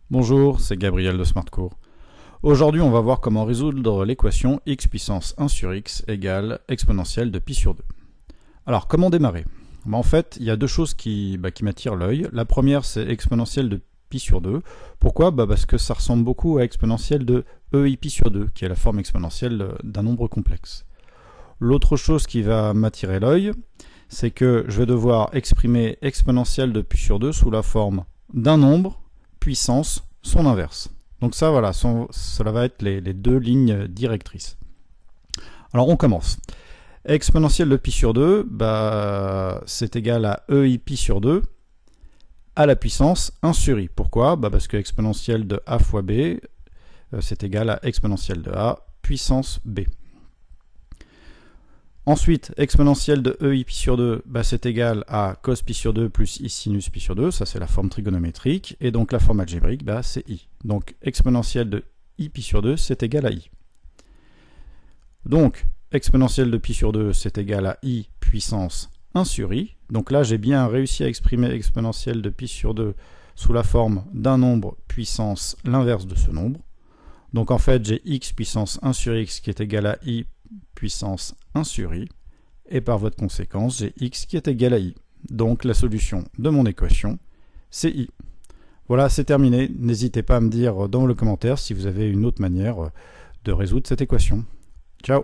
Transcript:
Bonjour, c'est Gabriel de SmartCours. Aujourd'hui, on va voir comment résoudre l'équation x puissance 1 sur x égale exponentielle de pi sur 2. Alors, comment démarrer? En fait, il y a deux choses qui m'attirent l'œil. La première, c'est exponentielle de pi sur 2. Pourquoi? Parce que ça ressemble beaucoup à exponentielle de ei pi sur 2, qui est la forme exponentielle d'un nombre complexe. L'autre chose qui va m'attirer l'œil, c'est que je vais devoir exprimer exponentielle de pi sur 2 sous la forme d'un nombre puissance son inverse. Donc ça, voilà, cela va être les deux lignes directrices. Alors on commence. Exponentielle de pi sur 2, c'est égal à ei pi sur 2 à la puissance 1 sur i. Pourquoi? Parce que exponentielle de a fois b, c'est égal à exponentielle de a puissance b. Ensuite, exponentielle de ei pi sur 2, c'est égal à cos pi sur 2 plus i sinus pi sur 2, ça c'est la forme trigonométrique, et donc la forme algébrique, c'est i. Donc exponentielle de i pi sur 2, c'est égal à i. Donc, exponentielle de pi sur 2, c'est égal à i puissance 1 sur i. Donc là, j'ai bien réussi à exprimer exponentielle de pi sur 2 sous la forme d'un nombre puissance l'inverse de ce nombre. Donc en fait, j'ai x puissance 1 sur x qui est égal à i puissance 1 sur i, et par voie de conséquence, j'ai x qui est égal à i. Donc la solution de mon équation, c'est i. Voilà, c'est terminé. N'hésitez pas à me dire dans le commentaire si vous avez une autre manière de résoudre cette équation. Ciao!